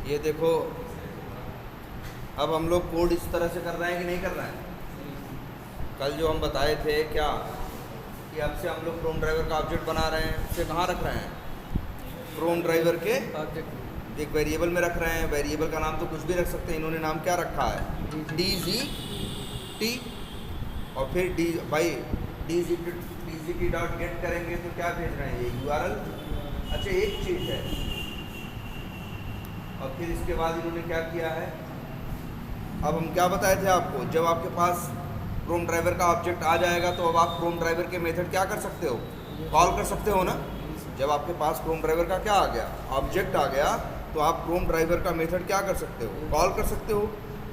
ये देखो, अब हम लोग कोड इस तरह से कर रहे हैं कि नहीं कर रहे हैं? कल जो हम बताए थे क्या कि अब से हम लोग क्रोम ड्राइवर का ऑब्जेक्ट बना रहे हैं, उसे कहाँ रख रहे हैं? क्रोम ड्राइवर के एक वेरिएबल में रख रहे हैं। वेरिएबल का नाम तो कुछ भी रख सकते हैं, इन्होंने नाम क्या रखा है? DGT। और फिर DGT डॉट गेट करेंगे तो क्या भेज रहे हैं? ये URL। अच्छा, एक चीज़ है, और फिर इसके बाद इन्होंने क्या किया है? अब हम क्या बताए थे आपको, जब आपके पास क्रोम ड्राइवर का ऑब्जेक्ट आ जाएगा तो अब आप क्रोम ड्राइवर के मेथड क्या कर सकते हो? कॉल कर सकते हो ना। जब आपके पास क्रोम ड्राइवर का क्या आ गया? ऑब्जेक्ट आ गया, तो आप क्रोम ड्राइवर का मेथड क्या कर सकते हो? कॉल कर सकते हो।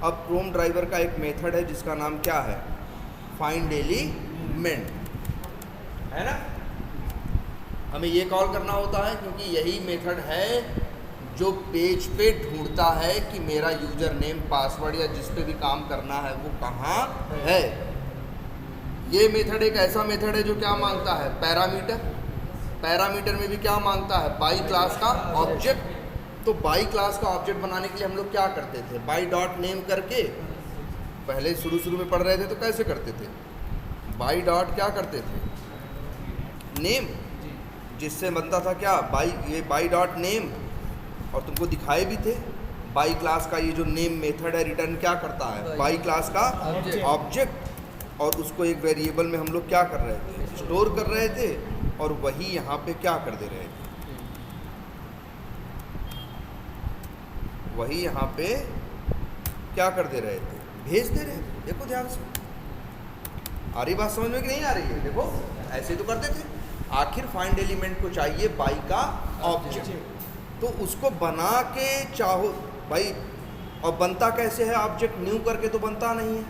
अब क्रोम ड्राइवर का एक मेथड है जिसका नाम क्या है? फाइंड एलिमेंट, है ना। हमें ये कॉल करना होता है क्योंकि यही मेथड है जो पेज पे ढूंढता है कि मेरा यूजर नेम, पासवर्ड या जिस पे भी काम करना है वो कहाँ है। ये मेथड एक ऐसा मेथड है जो क्या मांगता है? पैरामीटर। पैरामीटर में भी क्या मांगता है? बाई क्लास का ऑब्जेक्ट। तो बाई क्लास का ऑब्जेक्ट बनाने के लिए हम लोग क्या करते थे? बाई डॉट नेम करके, पहले शुरू में पढ़ रहे थे तो कैसे करते थे? बाई डॉट क्या करते थे? नेम, जिससे बनता था क्या? By dot name. और तुमको दिखाए भी थे, बाई क्लास का ये जो नेम मेथड है रिटर्न क्या करता है? बाई क्लास का ऑब्जेक्ट। और उसको एक वेरिएबल में हम लोग क्या कर रहे थे? स्टोर कर रहे थे। और वही यहाँ पे क्या कर दे रहे थे? वही यहाँ पे क्या कर दे रहे थे? भेज दे रहे थे। देखो ध्यान से, आ रही बात समझ में कि नहीं आ रही है? देखो, ऐसे तो करते थे। आखिर फाइंड एलिमेंट को चाहिए बाई का ऑब्जेक्ट, तो उसको बना के चाहो भाई। और बनता कैसे है ऑब्जेक्ट? न्यू करके तो बनता नहीं है।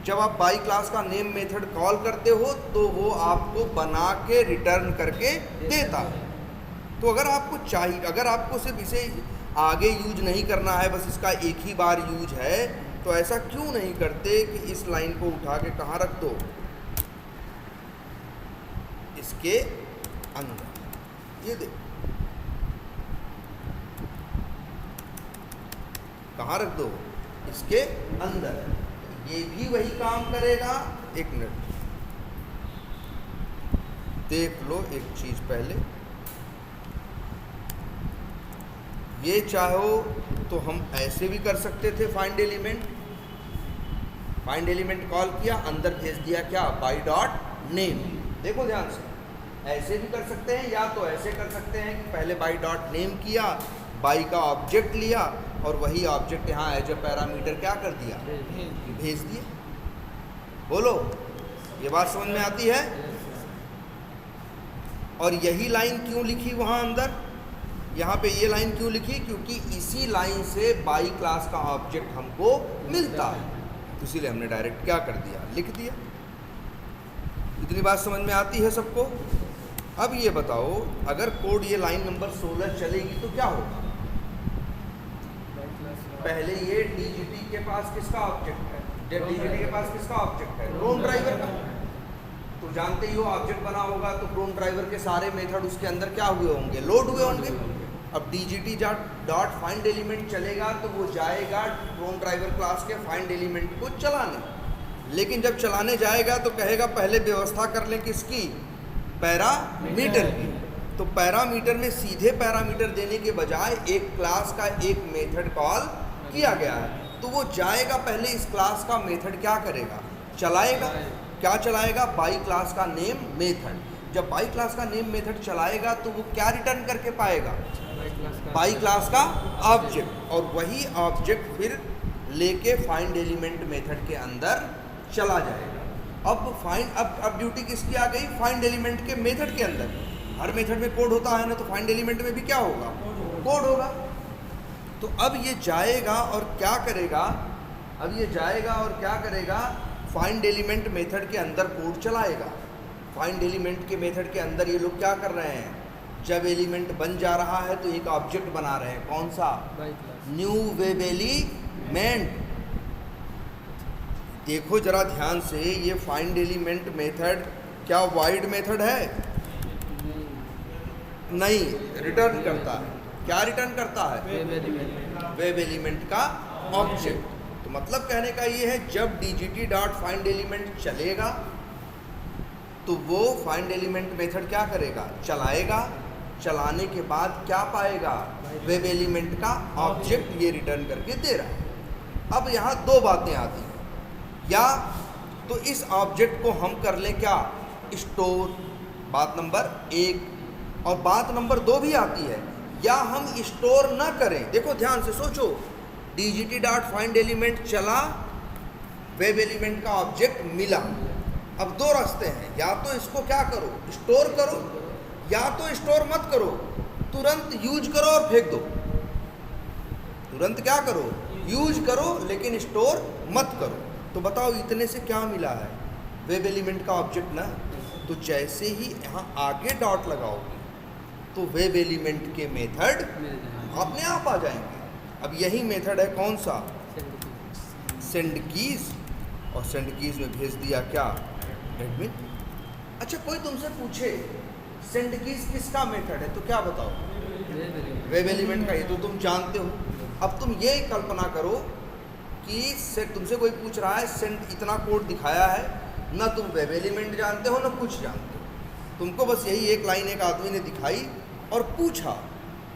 जब आप बाई क्लास का नेम मेथड कॉल करते हो तो वो आपको बना के रिटर्न करके देता है। तो अगर आपको चाहिए, अगर आपको सिर्फ इसे आगे यूज नहीं करना है, बस इसका एक ही बार यूज है, तो ऐसा क्यों नहीं करते कि इस लाइन को उठा के कहाँ रख दो? इसके अंदर। ये देखो कहाँ रख दो? इसके अंदर। ये भी वही काम करेगा। एक मिनट देख लो एक चीज पहले। ये चाहो तो हम ऐसे भी कर सकते थे, find element. Find element call किया, अंदर भेज दिया क्या? By dot name. देखो ध्यान से, ऐसे भी कर सकते हैं, या तो ऐसे कर सकते हैं कि पहले बाई डॉट नेम किया, बाई का ऑब्जेक्ट लिया, और वही ऑब्जेक्ट यहाँ एज ए पैरामीटर क्या कर दिया? भेज दिया। बोलो, ये बात समझ में आती है? और यही लाइन क्यों लिखी वहाँ अंदर? यहाँ पे ये लाइन क्यों लिखी? क्योंकि इसी लाइन से बाई क्लास का ऑब्जेक्ट हमको मिलता है, इसीलिए हमने डायरेक्ट क्या कर दिया? लिख दिया। इतनी बात समझ में आती है सबको? अब ये बताओ, अगर कोड ये लाइन नंबर 16 चलेगी तो क्या होगा? पहले ये DGT के पास किसका ऑब्जेक्ट है? DGT के पास किसका ऑब्जेक्ट है? क्रोम ड्राइवर का। तो जानते ही हो, ऑब्जेक्ट बना होगा तो क्रोम ड्राइवर के सारे मेथड उसके अंदर क्या हुए होंगे? लोड हुए होंगे। अब DGT डॉट फाइंड एलिमेंट चलेगा तो वो जाएगा क्रोम ड्राइवर क्लास के फाइंड एलिमेंट को चलाने। लेकिन जब चलाने जाएगा तो कहेगा पहले व्यवस्था कर लें किसकी? पैरामीटर की। तो पैरामीटर में सीधे पैरामीटर देने के बजाय एक क्लास का एक मेथड कॉल किया गया है, तो वो जाएगा पहले इस क्लास का मेथड क्या करेगा? चलाएगा। क्या चलाएगा? बाई क्लास का नेम मेथड। जब बाई क्लास का नेम मेथड चलाएगा तो वो क्या रिटर्न करके पाएगा? बाई क्लास का ऑब्जेक्ट। और वही ऑब्जेक्ट फिर लेके फाइंड एलिमेंट मेथड के अंदर चला जाएगा। अब ड्यूटी किसकी आ गई? फाइंड एलिमेंट के मेथड के अंदर। हर मेथड में कोड होता है ना, तो फाइंड एलिमेंट में भी क्या होगा? कोड होगा। तो अब ये जाएगा और क्या करेगा? अब ये जाएगा और क्या करेगा? फाइंड एलिमेंट मेथड के अंदर कोड चलाएगा। फाइंड एलिमेंट के मेथड के अंदर ये लोग क्या कर रहे हैं? जब एलिमेंट बन जा रहा है तो एक ऑब्जेक्ट बना रहे हैं। कौन सा? New web element. देखो जरा ध्यान से, ये फाइंड एलिमेंट मेथड क्या वाइड मेथड है? नहीं, रिटर्न करता है। क्या रिटर्न करता है? वेब एलिमेंट का ऑब्जेक्ट। तो मतलब कहने का ये है, जब डीजीटी डॉट फाइंड एलिमेंट चलेगा तो वो फाइंड एलिमेंट मेथड क्या करेगा, चलाएगा। चलाने के बाद क्या पाएगा, वेब एलिमेंट का ऑब्जेक्ट ये रिटर्न करके दे रहा है। अब यहाँ दो बातें आती हैं, या तो इस ऑब्जेक्ट को हम कर लें क्या, स्टोर, बात नंबर 1, और बात नंबर 2 भी आती है, या हम स्टोर न करें। देखो ध्यान से सोचो, डीजीटी डॉट फाइंड एलिमेंट चला, वेब एलिमेंट का ऑब्जेक्ट मिला। अब दो रास्ते हैं, या तो इसको क्या करो, स्टोर करो, या तो स्टोर मत करो, तुरंत यूज करो और फेंक दो। तुरंत क्या करो, यूज करो, लेकिन स्टोर मत करो। तो बताओ इतने से क्या मिला है, वेब एलिमेंट का ऑब्जेक्ट ना। तो जैसे ही यहाँ आगे डॉट लगाओगे तो वेब एलिमेंट के मेथड अपने आप आ जाएंगे। अब यही मेथड है कौन सा, सेंड कीज, और सेंड कीज में भेज दिया क्या, एडमिन। अच्छा कोई तुमसे पूछे सेंड कीज किसका मेथड है, तो क्या बताओ, वेब एलिमेंट का। ये तो तुम जानते हो। अब तुम ये कल्पना करो कि तुमसे कोई पूछ रहा है, सेंड इतना कोड दिखाया है, ना तुम वेब एलिमेंट जानते हो ना कुछ जानते हो, तुमको बस यही एक लाइन एक आदमी ने दिखाई और पूछा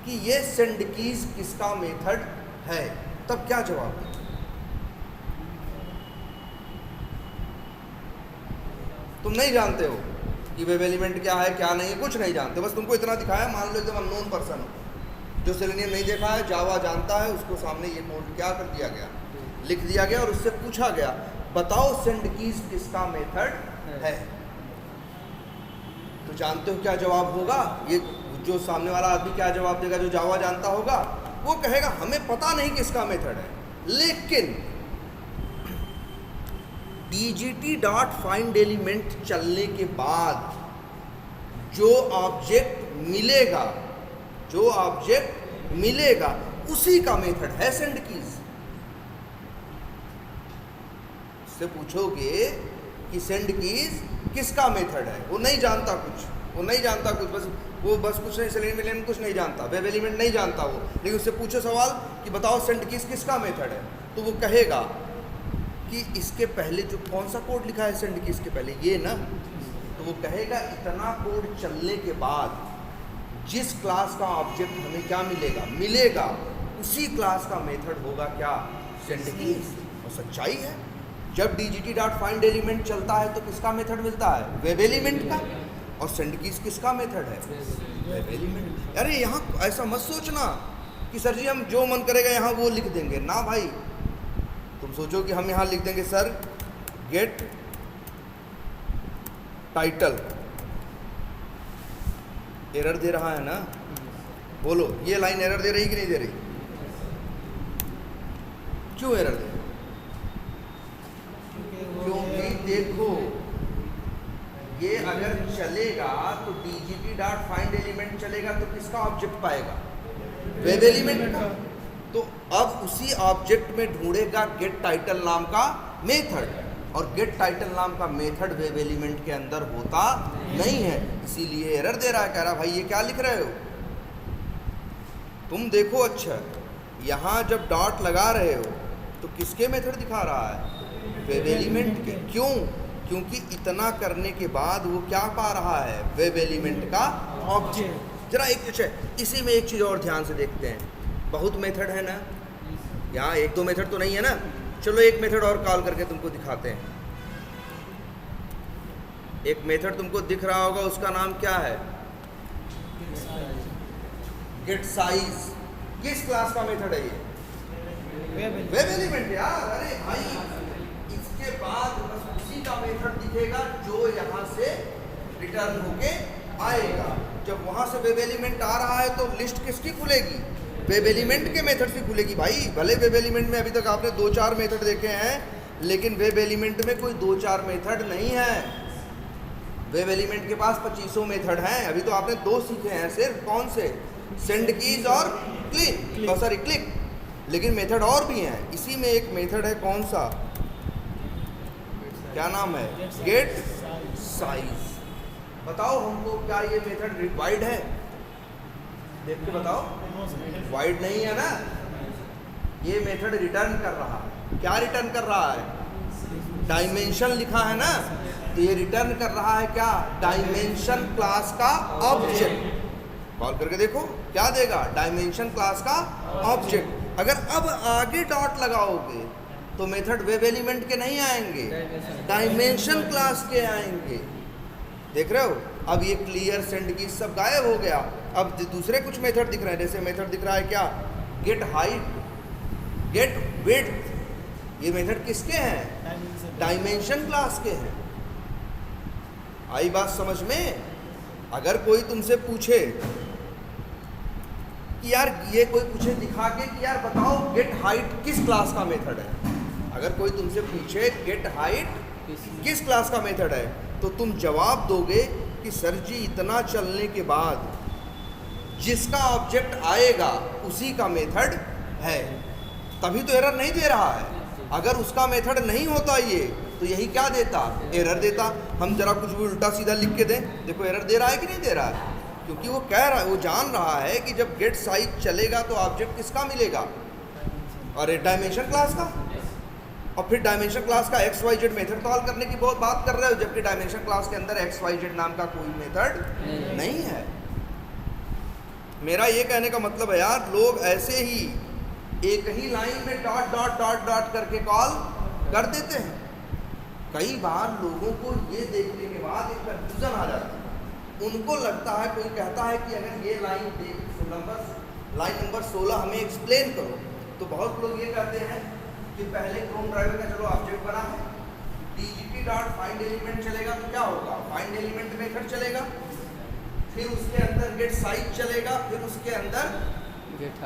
कि ये सेंड कीज किसका मेथड है, तब क्या जवाब दे। तुम नहीं जानते हो कि वेब एलिमेंट क्या है क्या नहीं है, कुछ नहीं जानते, बस तुमको इतना दिखाया। मान लो एकदम अननोन पर्सन हो, जो सेलेनियम नहीं देखा है, जावा जानता है, उसको सामने ये कोड क्या कर दिया गया, लिख दिया गया, और उससे पूछा गया बताओ सेंड कीज किसका मेथड है। तो जानते हो क्या जवाब होगा, ये जो सामने वाला आदमी क्या जवाब देगा, जो जावा जानता होगा, वो कहेगा हमें पता नहीं किसका मेथड है, लेकिन डीजीटी डॉट फाइंड एलिमेंट चलने के बाद जो ऑब्जेक्ट मिलेगा, जो ऑब्जेक्ट मिलेगा उसी का मेथड है सेंड कीज। उससे पूछोगे कि सेंड कीज किसका मेथड है, वो नहीं जानता कुछ, वो नहीं जानता कुछ, बस कुछ नहीं, सेलेनियम एलिमेंट कुछ नहीं जानता, वेब एलिमेंट नहीं जानता वो, लेकिन उससे पूछो सवाल कि बताओ सेंड कीज किसका मेथड है, तो वो कहेगा कि इसके पहले जो कौन सा कोड लिखा है सेंड कीज के पहले, ये ना। तो वो कहेगा इतना कोड चलने के बाद जिस क्लास का ऑब्जेक्ट हमें क्या मिलेगा उसी क्लास का मेथड होगा क्या, सेंड कीज। और सच्चाई है, जब डीजीटी डॉट फाइंड एलिमेंट चलता है तो किसका मेथड मिलता है, वेब एलिमेंट का, और सेंड कीज किसका मेथड है, वेब एलिमेंट। अरे यहाँ ऐसा मत सोचना कि सर जी हम जो मन करेगा यहाँ वो लिख देंगे, ना भाई। तुम सोचो कि हम यहाँ लिख देंगे सर गेट टाइटल, एरर दे रहा है ना, बोलो ये लाइन एरर दे रही कि नहीं दे रही, क्यों एरर दे, क्योंकि देखो ये अगर चलेगा तो डीजीटी डॉट फाइंड एलिमेंट चलेगा तो किसका ऑब्जेक्ट पाएगा, वेब एलिमेंट का। तो अब उसी ऑब्जेक्ट में ढूंढेगा गेट टाइटल नाम का मेथड, और गेट टाइटल नाम का मेथड वेब एलिमेंट के अंदर होता नहीं है, इसीलिए एरर दे रहा है, कह रहा भाई ये क्या लिख रहे हो तुम, देखो अच्छा यहाँ जब डॉट लगा रहे हो तो किसके मेथड दिखा रहा है, वेब एलिमेंट के। क्यों, क्योंकि इतना करने के बाद वो क्या पा रहा है, वेब एलिमेंट का ऑब्जेक्ट। जरा एक अच्छा इसी में एक चीज़ और ध्यान से देखते हैं, बहुत मेथड है ना, यहाँ एक दो मेथड तो नहीं है ना, चलो एक मेथड और कॉल करके तुमको दिखाते हैं। एक मेथड तुमको दिख रहा होगा, उसका नाम क्या है, गेट साइज। किस क्लास का मेथड है ये, वेब एलिमेंट यार। अरे भाई इसके बाद बस उसी का मेथड दिखेगा जो यहाँ से रिटर्न होके आएगा। जब वहाँ से वेब एलिमेंट आ रहा है तो लिस्ट किसकी खुलेगी, वेब एलिमेंट के मेथड से खुलेगी। भाई भले वेब एलिमेंट में अभी तक आपने 2-4 मेथड देखे हैं, लेकिन वेब एलिमेंट में कोई 2-4 मेथड नहीं है। वेब एलिमेंट के पास 2500 मेथड हैं। अभी तो आपने 2 सीखे हैं सिर्फ, कौन से, सेंड कीज और क्लिक, लेकिन मेथड और भी हैं। इसी में एक मेथड है कौन सा, क्या नाम है, गेट साइज। बताओ हमको क्या ये मेथड वाइड है, देख के बताओ, वाइड नहीं है ना, ये मेथड रिटर्न कर रहा है, क्या रिटर्न कर रहा है? डायमेंशन लिखा है ना, तो ये रिटर्न कर रहा है क्या? डायमेंशन क्लास का ऑब्जेक्ट। कॉल करके देखो क्या देगा? डायमेंशन क्लास का ऑब्जेक्ट। अगर अब आगे डॉट लगाओगे तो मेथड वेब एलिमेंट के नहीं आएंगे, डायमेंशन क्लास के आएंगे। देख रहे हो? अब ये क्लियर, सेंड की सब गायब हो गया। अब दूसरे कुछ मेथड दिख रहे हैं, जैसे मेथड दिख रहा है क्या? Get height, get width. ये मेथड किसके हैं? डायमेंशन क्लास के हैं। आई बात समझ में? अगर कोई तुमसे पूछे कि यार, ये कोई पूछे दिखा के कि यार बताओ गेट हाइट किस क्लास का मेथड है, अगर कोई तुमसे पूछे गेट हाइट किस क्लास का मेथड है, तो तुम जवाब दोगे कि सर जी इतना चलने के बाद जिसका ऑब्जेक्ट आएगा उसी का मेथड है, तभी तो एरर नहीं दे रहा है। अगर उसका मेथड नहीं होता ये, तो यही क्या देता? एरर देता। हम जरा कुछ भी उल्टा सीधा लिख के दें, देखो एरर दे रहा है कि नहीं दे रहा है? क्योंकि वो कह रहा है, वो जान रहा है कि जब गेट साइज चलेगा तो ऑब्जेक्ट किसका मिलेगा? अरे डायमेंशन क्लास का। और फिर डायमेंशन क्लास का XYZ मेथड कॉल करने की बहुत बात कर रहे हो, जबकि डायमेंशन क्लास के अंदर XYZ नाम का कोई मेथड नहीं है। मेरा ये कहने का मतलब है यार, लोग ऐसे ही एक ही लाइन में डॉट डॉट डॉट डॉट करके कॉल कर देते हैं। कई बार लोगों को ये देखने के बाद एक कंफ्यूजन आ जाता है। उनको लगता है, कोई कहता है कि अगर ये लाइन लाइन नंबर 16 हमें एक्सप्लेन करो, तो बहुत लोग ये कहते हैं कि पहले क्रोम ड्राइवर का चलो ऑब्जेक्ट बना है, DGT डॉट फाइंड एलिमेंट चलेगा तो क्या होगा? फाइंड एलिमेंट मेथड चलेगा, फिर उसके अंदर गेट साइज चलेगा, फिर उसके अंदर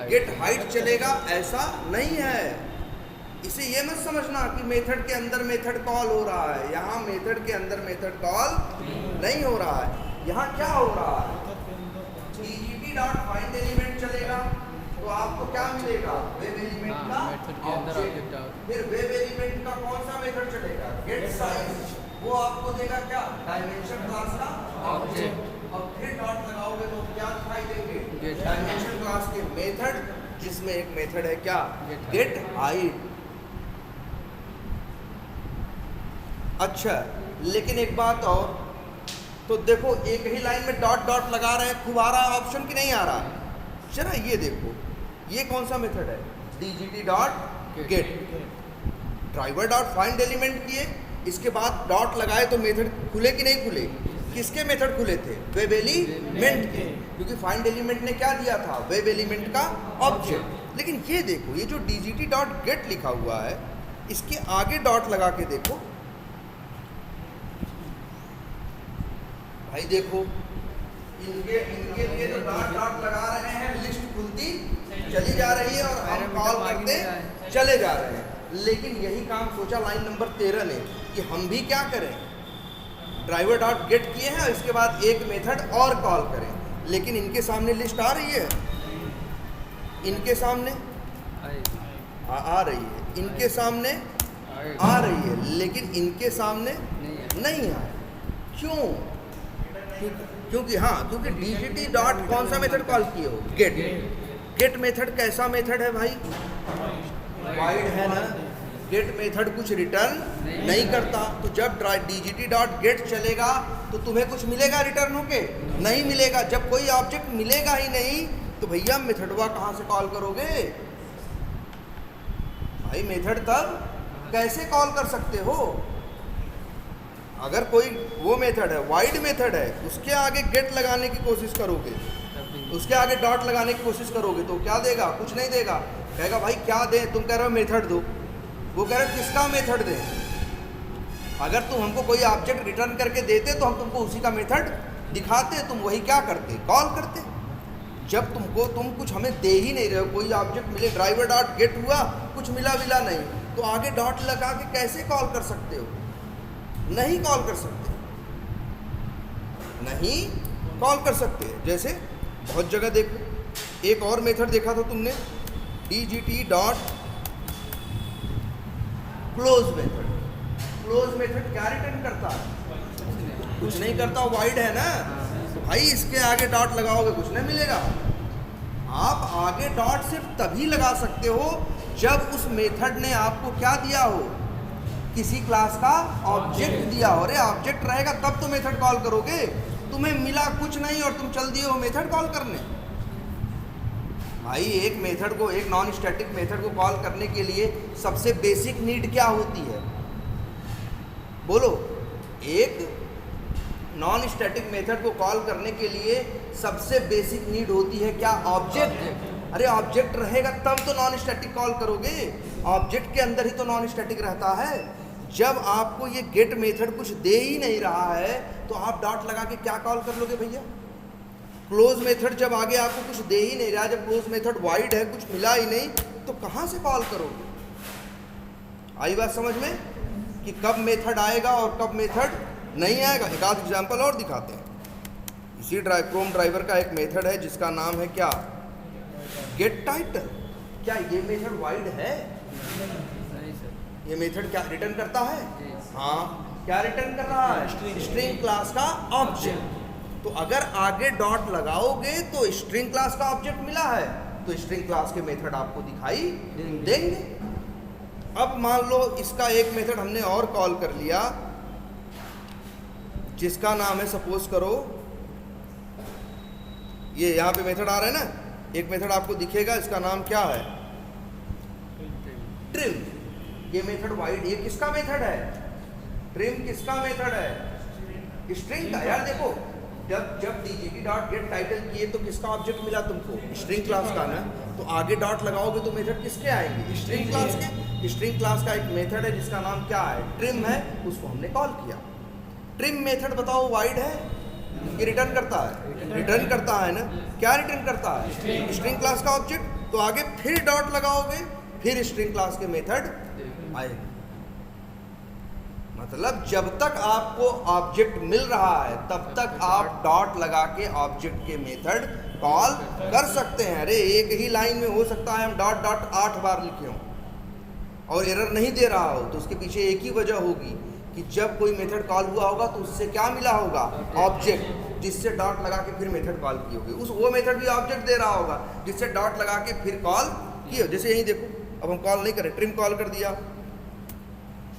गेट हाइट चलेगा। ऐसा नहीं है। इसे ये मत समझना कि मेथड के अंदर मेथड कॉल हो रहा है। यहाँ मेथड के अंदर मेथड कॉल नहीं हो रहा है। यहाँ क्या हो रहा है? DGT डॉट फाइंड एलिमेंट चलेगा तो आपको क्या मिलेगा? वेब एलिमेंट का ऑब्जेक्ट। फिर वेब एलिमेंट का कौन सा मेथड चलेगा? Get size. वो आपको देगा क्या? डायमेंशन क्लास का ऑब्जेक्ट। और फिर डॉट लगाओगे तो क्या दिखाई देंगे? डायमेंशन क्लास के मेथड, जिसमें एक मेथड है क्या? Get height. अच्छा, लेकिन एक बात और, तो देखो एक ही लाइन में डॉट डॉट लगा रहे हैं, खूब आ रहा है ऑप्शन कि नहीं आ रहा है? जरा ये देखो, ये कौन सा मेथड है? DGT dot gate. Driver dot find element किए, इसके बाद डॉट लगाए तो मेथड खुले कि नहीं खुले? किसके मेथड खुले थे? वेब एलिमेंट के, क्योंकि फाइंड एलिमेंट ने क्या दिया था? वेब एलिमेंट का ऑब्जेक्ट। लेकिन ये देखो, ये जो DGT डॉट गेट लिखा हुआ है, इसके आगे डॉट लगा के देखो भाई, देखो इनके लिए तो डॉट डॉट लगा रहे हैं, लिस्ट खुलती चली जा रही है और हम कॉल करते चले जा रहे हैं। लेकिन यही काम सोचा लाइन नंबर 13 ने कि हम भी क्या करें? ड्राइवर डॉट गेट किए हैं और इसके बाद एक मेथड और कॉल करें। लेकिन इनके सामने लिस्ट आ रही है, इनके सामने आ रही है, इनके सामने आ रही है, लेकिन इनके सामने नहीं आ रही। क्यों? क्योंकि क्योंकि DGT डॉट कौन सा मेथड कॉल किए हो? गेट। गेट मेथड कैसा मेथड है भाई? वाइड है ना। गेट मेथड कुछ रिटर्न नहीं करता। तो जब DGT डॉट गेट चलेगा तो तुम्हें कुछ मिलेगा रिटर्न होके? नहीं मिलेगा। जब कोई ऑब्जेक्ट मिलेगा ही नहीं तो भैया मेथडवा कहाँ से कॉल करोगे भाई? मेथड तब कैसे कॉल कर सकते हो? अगर कोई वो मेथड है, वाइड मेथड है, उसके आगे गेट लगाने की कोशिश करोगे, उसके आगे डॉट लगाने की कोशिश करोगे तो क्या देगा? कुछ नहीं देगा। कहेगा भाई क्या दे? तुम कह रहे हो मेथड दो, वो कह रहे हो किसका मेथड दे? अगर तुम हमको कोई ऑब्जेक्ट रिटर्न करके देते तो हम तुमको उसी का मेथड दिखाते, तुम वही क्या करते? कॉल करते। जब तुम कुछ हमें दे ही नहीं रहे हो, कोई ऑब्जेक्ट मिले, ड्राइवर डॉट गेट हुआ, कुछ मिला नहीं, तो आगे डॉट लगा के कैसे कॉल कर सकते हो? नहीं कॉल कर सकते, नहीं कॉल कर सकते। जैसे बहुत जगह देखो, एक और मेथड देखा था तुमने, DGT dot close method. Close method क्या रिटर्न करता है? कुछ नहीं करता, वाइड है ना। तो भाई इसके आगे डॉट लगाओगे कुछ नहीं मिलेगा। आप आगे डॉट सिर्फ तभी लगा सकते हो जब उस मेथड ने आपको क्या दिया हो, किसी क्लास का ऑब्जेक्ट दिया हो। अरे ऑब्जेक्ट रहेगा तब तो मेथड कॉल करोगे, तुम्हें मिला कुछ नहीं और तुम चल दिए हो मेथड कॉल करने। भाई एक मेथड को, एक नॉन स्टैटिक मेथड को कॉल करने के लिए सबसे बेसिक नीड क्या होती है, बोलो। एक नॉन स्टैटिक मेथड को कॉल करने के लिए सबसे बेसिक नीड होती है क्या, ऑब्जेक्ट। अरे ऑब्जेक्ट रहेगा तब तो नॉन स्टैटिक कॉल करोगे, ऑब्जेक्ट के अंदर ही तो नॉन स्टैटिक रहता है। जब आपको ये गेट मेथड कुछ दे ही नहीं रहा है तो आप डॉट लगा के क्या कॉल कर लोगे भैया। क्लोज मेथड जब आगे आपको कुछ दे ही नहीं रहा, जब क्लोज मेथड वाइड है, कुछ मिला ही नहीं, तो कहाँ से कॉल करोगे। आई बात समझ में कि कब मेथड आएगा और कब मेथड नहीं आएगा। एक आध एग्जाम्पल और दिखाते हैं। इसी क्रोम ड्राइवर का एक मेथड है जिसका नाम है क्या, गेट टाइटल। क्या ये मेथड वाइड है? ये मेथड क्या रिटर्न करता है? हाँ, क्या रिटर्न कर रहा है, स्ट्रिंग क्लास का ऑब्जेक्ट। तो अगर आगे डॉट लगाओगे तो स्ट्रिंग क्लास का ऑब्जेक्ट मिला है, तो स्ट्रिंग क्लास के मेथड आपको दिखाई देंगे। अब मान लो इसका एक मेथड हमने और कॉल कर लिया जिसका नाम है, सपोज करो ये यहाँ पे मेथड आ रहा है ना, एक मेथड आपको दिखेगा, इसका नाम क्या है, ट्रिम। ये मेथड वाइड, ये किसका मेथड है, ट्रिम किसका मेथड है, स्ट्रिंग का। यार देखो, जब डीजीटी डॉट गेट टाइटल किए तो किसका ऑब्जेक्ट मिला तुमको, स्ट्रिंग क्लास का ना। तो आगे डॉट लगाओगे तो मेथड किसके आएंगे, स्ट्रिंग क्लास के। स्ट्रिंग क्लास का एक मेथड है जिसका नाम क्या है, ट्रिम है, उसको हमने कॉल किया। ट्रिम मेथड बताओ वाइड है कि रिटर्न करता है, रिटर्न करता है ना। क्या रिटर्न करता है, स्ट्रिंग क्लास का ऑब्जेक्ट। तो आगे फिर डॉट लगाओगे, फिर स्ट्रिंग क्लास के मेथड आएंगे। मतलब जब तक आपको ऑब्जेक्ट मिल रहा है तब तक आप डॉट लगा के ऑब्जेक्ट के मेथड कॉल कर सकते हैं। अरे एक ही लाइन में हो सकता है हम डॉट डॉट 8 बार लिखे हों और एरर नहीं दे रहा हो, तो उसके पीछे एक ही वजह होगी कि जब कोई मेथड कॉल हुआ होगा तो उससे क्या मिला होगा, ऑब्जेक्ट, जिससे डॉट लगा के फिर मेथड कॉल किए होगे। उस वो मेथड भी ऑब्जेक्ट दे रहा होगा जिससे डॉट लगा के फिर कॉल किए। जैसे यहीं देखो, अब हम कॉल नहीं करें, ट्रिम कॉल कर दिया।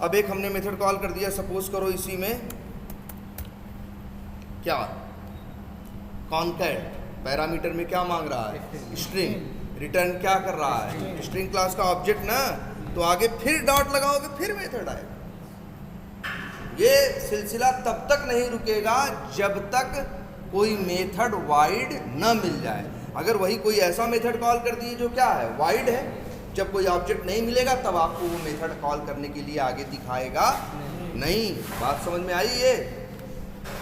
अब एक हमने मेथड कॉल कर दिया, सपोज करो इसी में क्या, कॉन्कैट, पैरामीटर में क्या मांग रहा है, स्ट्रिंग, रिटर्न क्या कर रहा है, स्ट्रिंग क्लास का ऑब्जेक्ट ना। तो आगे फिर डॉट लगाओगे फिर मेथड आएगा। ये सिलसिला तब तक नहीं रुकेगा जब तक कोई मेथड वाइड न मिल जाए। अगर वही कोई ऐसा मेथड कॉल कर दिए जो क्या है, वाइड है, जब कोई ऑब्जेक्ट नहीं मिलेगा तब आपको वो मेथड कॉल करने के लिए आगे दिखाएगा नहीं। बात समझ में आई ये?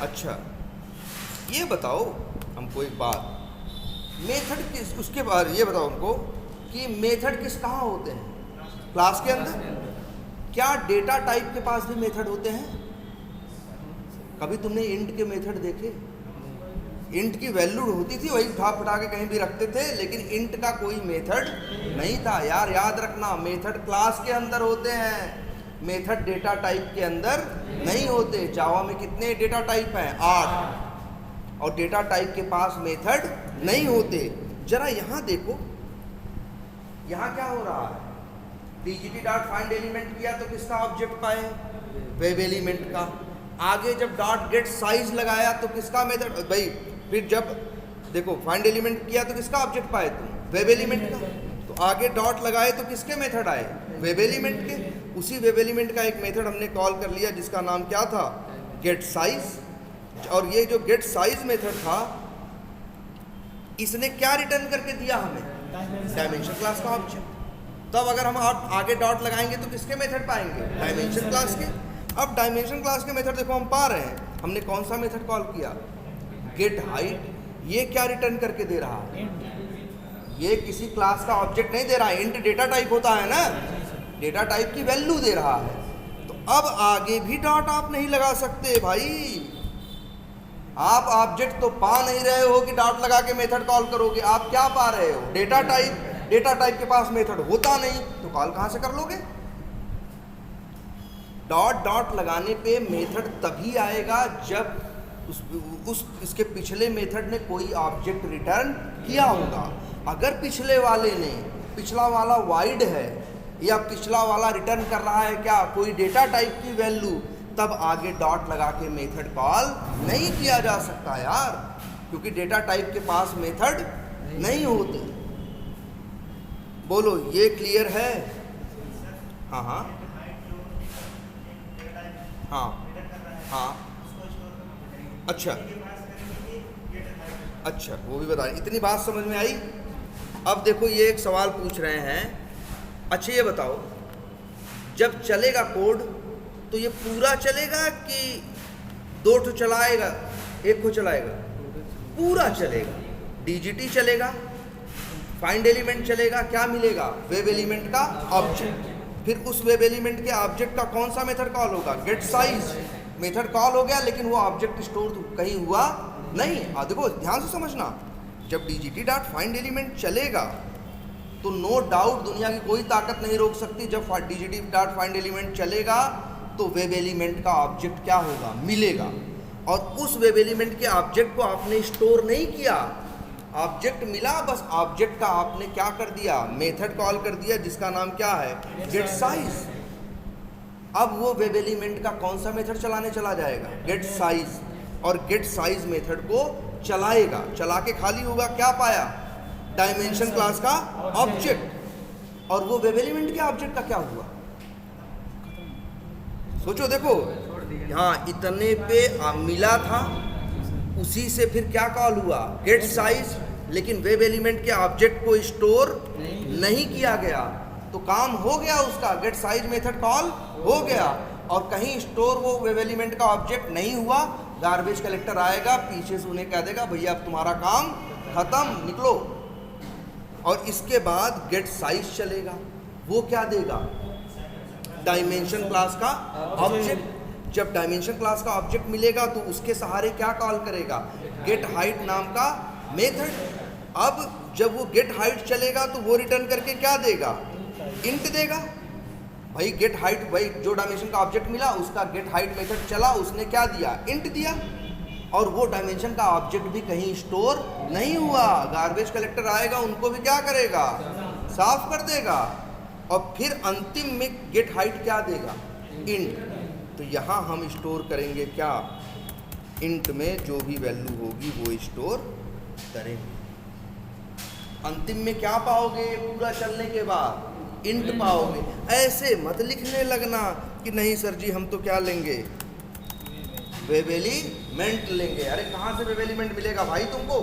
अच्छा ये बताओ हमको एक बात, मेथड किस, उसके बाद ये बताओ हमको कि मेथड किस कहाँ होते हैं, क्लास के अंदर। क्या डेटा टाइप के पास भी मेथड होते हैं? कभी तुमने इंट के मेथड देखे? इंट की वैल्यू होती थी, वही उठा फटा के कहीं भी रखते थे, लेकिन इंट का कोई मेथड नहीं था। यार याद रखना, मेथड क्लास के अंदर होते हैं, मेथड डेटा टाइप के अंदर नहीं होते। जावा में कितने डेटा टाइप हैं, 8, और डेटा टाइप के पास मेथड नहीं होते। जरा यहाँ देखो, यहाँ क्या हो रहा है, डीजीटी डॉट फाइंड एलिमेंट किया तो किसका ऑब्जेक्ट पाए, वेब एलिमेंट का। आगे जब डॉट गेट साइज लगाया तो किसका मेथड, भाई फिर जब देखो फाइंड एलिमेंट किया तो किसका ऑब्जेक्ट पाए तुम, वेब एलिमेंट का। तो आगे डॉट लगाए तो किसके मेथड आए, वेब एलिमेंट के। उसी वेब एलिमेंट का एक मेथड हमने कॉल कर लिया जिसका नाम क्या था, गेट साइज। और ये जो गेट साइज मेथड था, इसने क्या रिटर्न करके दिया हमें, डायमेंशन क्लास का ऑब्जेक्ट। तब अगर हम आगे डॉट लगाएंगे तो किसके मेथड पाएंगे, डायमेंशन क्लास के। अब डायमेंशन क्लास के मेथड देखो हम पा रहे हैं, हमने कौन सा मेथड कॉल किया, गेट हाइट। ये क्या रिटर्न करके दे रहा है, ये किसी क्लास का ऑब्जेक्ट नहीं दे रहा है, इंट डेटा टाइप होता है ना, डेटा टाइप की वैल्यू दे रहा है। तो अब आगे भी डॉट आप नहीं लगा सकते भाई, आप ऑब्जेक्ट तो पा नहीं रहे हो कि डॉट लगा के मेथड कॉल करोगे। आप क्या पा रहे हो, डेटा टाइप। डेटा टाइप के पास मेथड होता नहीं तो कॉल कहाँ से कर लोगे। डॉट डॉट लगाने पे मेथड तभी आएगा जब इसके पिछले मेथड ने कोई ऑब्जेक्ट रिटर्न किया होगा। अगर पिछले वाले ने, पिछला वाला वाइड है या पिछला वाला रिटर्न कर रहा है क्या, कोई डेटा टाइप की वैल्यू, तब आगे डॉट लगा के मेथड कॉल नहीं किया जा सकता यार, क्योंकि डेटा टाइप के पास मेथड नहीं होते। बोलो ये क्लियर है? हाँ हाँ हाँ हाँ, अच्छा अच्छा, वो भी बता रहे। इतनी बात समझ में आई? अब देखो ये एक सवाल पूछ रहे हैं, अच्छा ये बताओ, जब चलेगा कोड तो ये पूरा चलेगा कि 2 ठो चलाएगा, 1 को चलाएगा? पूरा चलेगा। डीजीटी चलेगा, फाइंड एलिमेंट चलेगा, क्या मिलेगा? वेब एलिमेंट का ऑब्जेक्ट। फिर उस वेब एलिमेंट के ऑब्जेक्ट का कौन सा मेथड कॉल होगा? गेट साइज मेथड कॉल हो गया, लेकिन वो ऑब्जेक्ट स्टोर कहीं हुआ नहीं। देखो ध्यान से समझना, जब डीजीटी डॉट फाइंड एलिमेंट चलेगा तो नो डाउट दुनिया की कोई ताकत नहीं रोक सकती, जब डीजीटी डॉट फाइंड एलिमेंट चलेगा तो वेब एलिमेंट का ऑब्जेक्ट क्या होगा? मिलेगा। और उस वेब एलिमेंट के ऑब्जेक्ट को आपने स्टोर नहीं किया, ऑब्जेक्ट मिला, बस ऑब्जेक्ट का आपने क्या कर दिया? मेथड कॉल कर दिया, जिसका नाम क्या है? Get size. अब वो वेब एलिमेंट का कौन सा मेथड चलाने चला जाएगा? Get size. और गेट साइज मेथड को चलाएगा, चला के खाली होगा, क्या पाया? डायमेंशन क्लास का ऑब्जेक्ट। और वो वेब एलिमेंट के ऑब्जेक्ट का क्या हुआ? सोचो, देखो हाँ, इतने पे मिला था, उसी से फिर क्या कॉल हुआ? Get size. लेकिन वेब एलिमेंट के ऑब्जेक्ट को स्टोर नहीं किया गया, तो काम हो गया उसका, गेट साइज मेथड कॉल हो गया। और कहीं स्टोर वो वेब एलिमेंट का ऑब्जेक्ट नहीं हुआ, गार्बेज कलेक्टर आएगा, पीछे से उन्हें कह देगा भैया अब तुम्हारा काम खत्म, निकलो। और इसके बाद गेट साइज चलेगा, वो क्या देगा? डायमेंशन क्लास का ऑब्जेक्ट। जब डायमेंशन क्लास का ऑब्जेक्ट मिलेगा तो उसके सहारे क्या कॉल करेगा? गेट हाइट नाम का मेथड। अब जब वो गेट हाइट चलेगा तो वो रिटर्न करके क्या देगा? इंट देगा। भाई गेट हाइट, भाई जो डायमेंशन का ऑब्जेक्ट मिला उसका गेट हाइट मेथड चला, उसने क्या दिया? इंट दिया। और वो डायमेंशन का ऑब्जेक्ट भी कहीं स्टोर नहीं हुआ, गार्बेज कलेक्टर आएगा, उनको भी क्या करेगा? साफ कर देगा। और फिर अंतिम में गेट हाइट क्या देगा? इंट। तो यहाँ हम स्टोर करेंगे क्या? इंट में जो भी वैल्यू होगी वो स्टोर करेंगे। अंतिम में क्या पाओगे? पूरा चलने के बाद इंट पाओगे। ऐसे मत लिखने लगना कि नहीं सर जी हम तो क्या लेंगे? वेब एलिमेंट लेंगे। अरे कहाँ से वेब एलिमेंट मिलेगा भाई तुमको?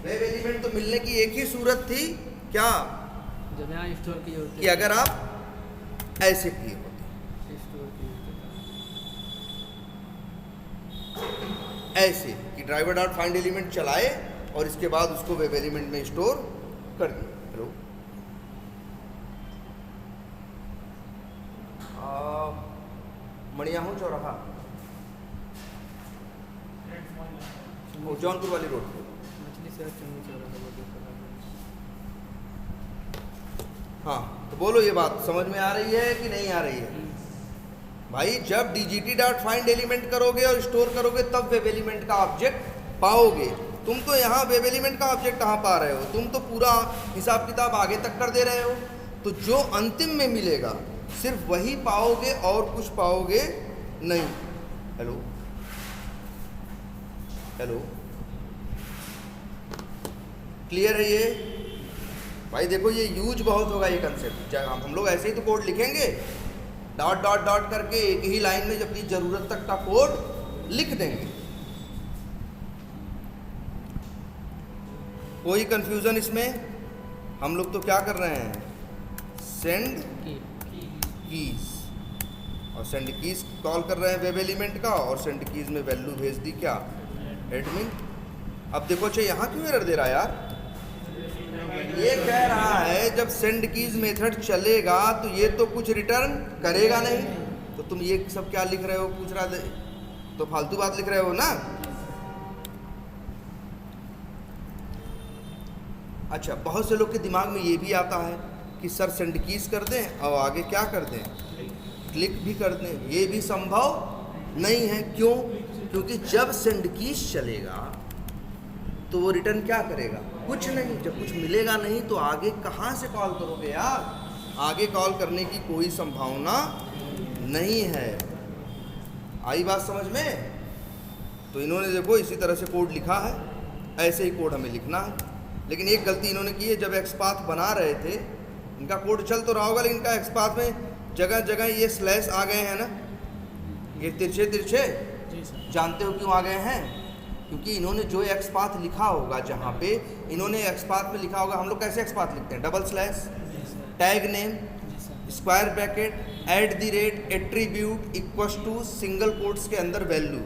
वेब एलिमेंट तो मिलने की एक ही सूरत थी, क्या? जब यहाँ स्टोर किए होते कि अगर आप ऐसे किए होते, ऐसे कि ड्राइवर डॉट फाइंड एलिमेंट चलाए और इसके बाद उसको वेब एलिमेंट में स्टोर कर दिया। हेलो, मणियाहू चौराहा, जौनपुर वाली रोड पे। हाँ, तो बोलो ये बात समझ में आ रही है कि नहीं आ रही है? भाई जब डीजीटी डॉट फाइंड एलिमेंट करोगे और स्टोर करोगे तब वेब एलिमेंट का ऑब्जेक्ट पाओगे। तुम तो यहाँ वेब एलिमेंट का ऑब्जेक्ट कहाँ पा रहे हो? तुम तो पूरा हिसाब किताब आगे तक कर दे रहे हो। तो जो अंतिम में मिलेगा सिर्फ वही पाओगे और कुछ पाओगे नहीं। हेलो हेलो, क्लियर है ये? भाई देखो ये यूज बहुत होगा ये कंसेप्ट। हम लोग ऐसे ही तो कोड लिखेंगे, डॉट डॉट डॉट करके एक ही लाइन में जबकि जरूरत तक का कोड लिख देंगे। कोई कंफ्यूजन इसमें? हम लोग तो क्या कर रहे हैं? सेंड कीज, और सेंड कीज कॉल कर रहे हैं वेब एलिमेंट का, और सेंड कीज में वैल्यू भेज दी क्या? एडमिन। अब देखो अच्छा यहाँ क्यों एरर दे रहा है यार? ये कह रहा है जब सेंड कीज मेथड चलेगा तो ये तो कुछ रिटर्न करेगा नहीं। तो तुम ये सब क्या लिख रहे हो? पूछ रहा है तो फालतू बात लिख रहे हो ना। अच्छा, बहुत से लोग के दिमाग में ये भी आता है कि सर सेंड कीज कर दें और आगे क्या कर दें? क्लिक भी कर दें। ये भी संभव नहीं है। क्यों? क्योंकि जब सेंड कीज चलेगा तो वो रिटर्न क्या करेगा? कुछ नहीं। जब कुछ मिलेगा नहीं तो आगे कहाँ से कॉल करोगे यार? आगे कॉल करने की कोई संभावना नहीं है। आई बात समझ में? तो इन्होंने देखो इसी तरह से कोड लिखा है, ऐसे ही कोड हमें लिखना है। लेकिन एक गलती इन्होंने की है, जब एक्सपाथ बना रहे थे, इनका कोड चल तो रहा होगा लेकिन इनका एक्सपाथ में जगह जगह ये स्लैश आ गए हैं ना, ये तिरछे तिरछे। जी सर। जानते हो क्यों आ गए हैं? क्योंकि इन्होंने जो एक्सपाथ लिखा होगा, जहाँ पे इन्होंने एक्सपाथ में लिखा होगा, हम लोग कैसे एक्सपाथ लिखते हैं? डबल स्लैश, जी सर। टैग नेम, जी sir. Square bracket, @ attribute equals to single quotes के अंदर वैल्यू,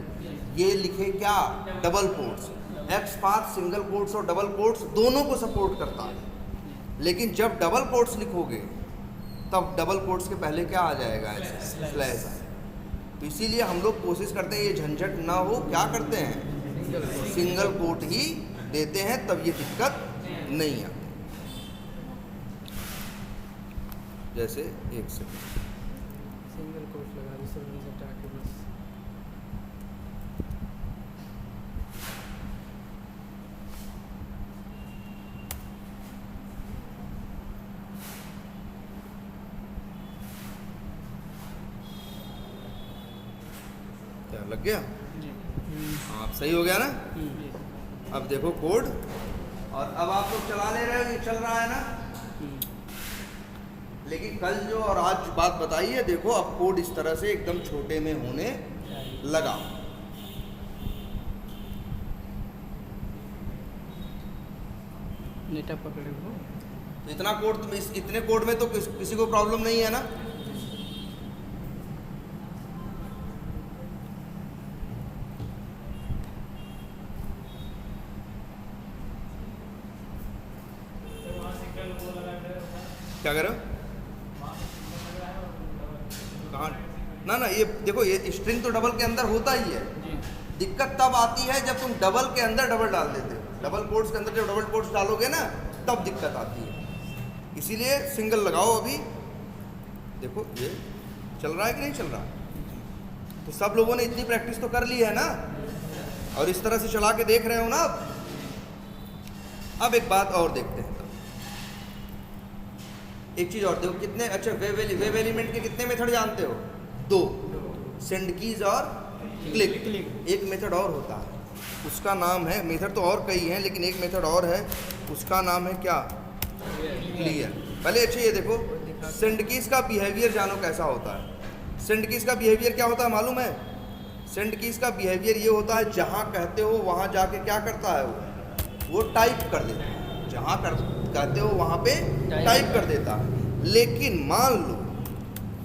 ये लिखे क्या? Double quotes. XPath single quotes और डबल कोट्स दोनों को सपोर्ट करता है, लेकिन जब डबल कोट्स लिखोगे तब डबल कोट्स के पहले क्या आ जाएगा? ऐसे स्लैश। तो इसीलिए हम लोग कोशिश करते हैं ये झंझट ना हो, क्या करते हैं? सिंगल कोट ही देते हैं, तब ये दिक्कत नहीं आती। जैसे एक सेकंड, सिंगल कोट लगा दो सर, से हटा के बस। क्या लग गया? जी। हाँ, सही हो गया ना? जी। अब देखो कोड, और अब आप लोग चला ले रहे हो, ये चल रहा है ना? लेकिन कल जो और आज बात बताई है, देखो अब कोड इस तरह से एकदम छोटे में होने लगा। नेटा पकड़े हो। तो इतना कोड, तुम इतने कोड में तो किसी को प्रॉब्लम नहीं है ना? क्या करो? कहाँ? ना ये देखो, ये स्ट्रिंग तो डबल के अंदर होता ही है। दिक्कत तब आती है जब तुम डबल के अंदर डबल डाल देते हो। डबल कोट्स के अंदर जब डबल कोट्स डालोगे ना, तब दिक्कत आती है। इसीलिए सिंगल लगाओ। अभी देखो ये चल रहा है कि नहीं चल रहा? तो सब लोगों ने इतनी प्रैक्टिस तो कर ली है ना, और इस तरह से चला के देख रहे हो ना। अब एक बात और देखते हैं, एक चीज और देखो, कितने अच्छा वेब एलिमेंट के कितने मेथड जानते हो? 2, सेंड कीज और क्लिक। एक मेथड और होता है, उसका नाम है, मेथड तो और कई हैं लेकिन एक मेथड और है, उसका नाम है क्या? क्लियर। पहले अच्छे ये देखो, सेंड कीज का बिहेवियर जानो कैसा होता है। सेंड कीज का बिहेवियर क्या होता है मालूम है? सेंड कीज का बिहेवियर ये होता है, जहाँ कहते हो वहाँ जाके क्या करता है वो टाइप कर देता है। जहाँ कहते हो वहाँ पे टाइप कर देता है। लेकिन मान लो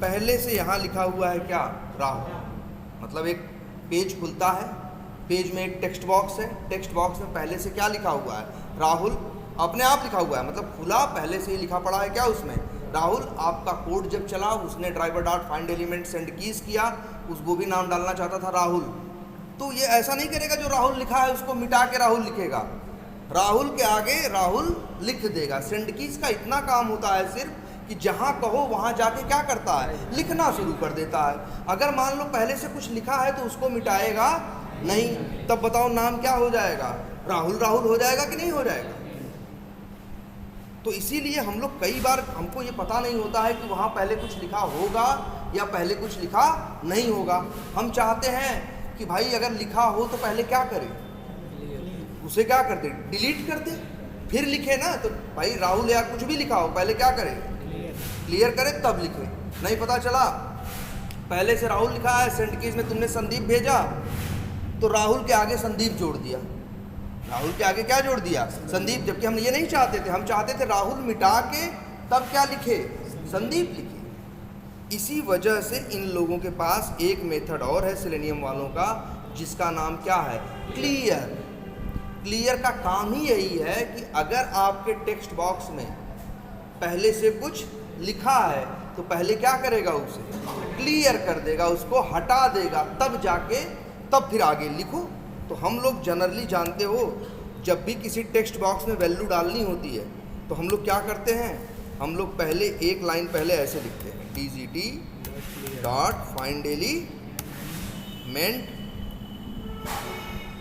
पहले से यहाँ लिखा हुआ है क्या? राहुल। मतलब एक पेज खुलता है, पेज में एक टेक्स्ट बॉक्स है, टेक्स्ट बॉक्स में पहले से क्या लिखा हुआ है? राहुल। अपने आप लिखा हुआ है, मतलब खुला, पहले से ही लिखा पड़ा है क्या उसमें? राहुल। आपका कोड जब चला, उसने driver dot find element send keys किया, उसको भी नाम डालना चाहता था राहुल। तो ये ऐसा नहीं करेगा जो राहुल लिखा है उसको मिटा के राहुल लिखेगा, राहुल के आगे राहुल लिख देगा। सेंड कीज का इतना काम होता है सिर्फ कि जहाँ कहो वहाँ जाके क्या करता है? लिखना शुरू कर देता है। अगर मान लो पहले से कुछ लिखा है तो उसको मिटाएगा नहीं, तब बताओ नाम क्या हो जाएगा? राहुल। राहुल हो जाएगा कि नहीं हो जाएगा? तो इसीलिए हम लोग कई बार, हमको ये पता नहीं होता है कि वहाँ पहले कुछ लिखा होगा या पहले कुछ लिखा नहीं होगा। हम चाहते हैं कि भाई अगर लिखा हो तो पहले क्या करें? उसे क्या कर दे? डिलीट कर दे, फिर लिखे ना। तो भाई राहुल या कुछ भी लिखा हो, पहले क्या करें? क्लियर करें तब लिखे। नहीं पता चला पहले से राहुल लिखा है, सेंड कीज में तुमने संदीप भेजा तो राहुल के आगे संदीप जोड़ दिया। राहुल के आगे क्या जोड़ दिया? संदीप। जबकि हम ये नहीं चाहते थे, हम चाहते थे राहुल मिटा के तब क्या लिखे? संदीप लिखे। इसी वजह से इन लोगों के पास एक मेथड और है सेलेनियम वालों का, जिसका नाम क्या है? क्लियर। क्लियर का काम ही यही है कि अगर आपके टेक्स्ट बॉक्स में पहले से कुछ लिखा है तो पहले क्या करेगा? उसे क्लियर कर देगा, उसको हटा देगा, तब जाके तब फिर आगे लिखो। तो हम लोग जनरली जानते हो, जब भी किसी टेक्स्ट बॉक्स में वैल्यू डालनी होती है तो हम लोग क्या करते हैं? हम लोग पहले एक लाइन पहले ऐसे लिखते हैं, DGT डॉट फाइंड एलिमेंट,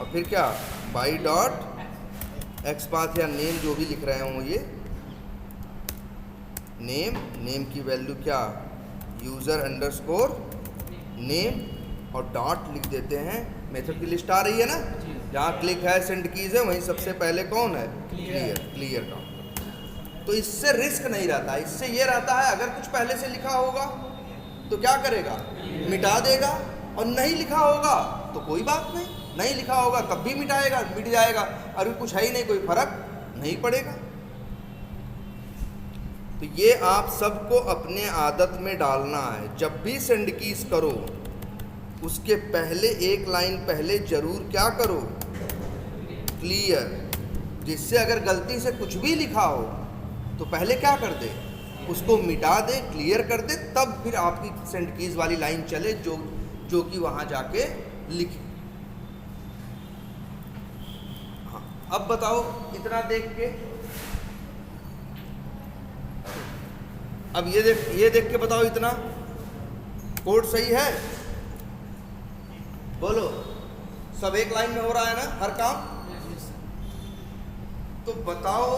और फिर क्या? बाई डॉट एक्सपाथ या नेम जो भी लिख रहे हों ये, नेम की वैल्यू क्या, यूज़र अंडरस्कोर नेम, और डॉट लिख देते हैं। मेथड की लिस्ट आ रही है ना, जहाँ क्लिक है सेंड कीज है वहीं सबसे पहले कौन है, क्लियर का। तो इससे रिस्क नहीं रहता, इससे ये रहता है अगर कुछ पहले से लिखा होगा तो क्या करेगा, मिटा देगा, और नहीं लिखा होगा तो कोई बात नहीं, नहीं लिखा होगा तब भी मिटाएगा, मिट जाएगा, अगर कुछ है ही नहीं कोई फर्क नहीं पड़ेगा। तो ये आप सबको अपने आदत में डालना है, जब भी सेंड कीज करो उसके पहले एक लाइन पहले जरूर क्या करो, क्लियर, जिससे अगर गलती से कुछ भी लिखा हो तो पहले क्या कर दे, उसको मिटा दे, क्लियर कर दे, तब फिर आपकी सेंड कीज वाली लाइन चले जो कि वहां जाके लिखे। हाँ, अब बताओ इतना देख के, अब ये देख के बताओ इतना कोड सही है, बोलो, सब एक लाइन में हो रहा है ना हर काम। तो बताओ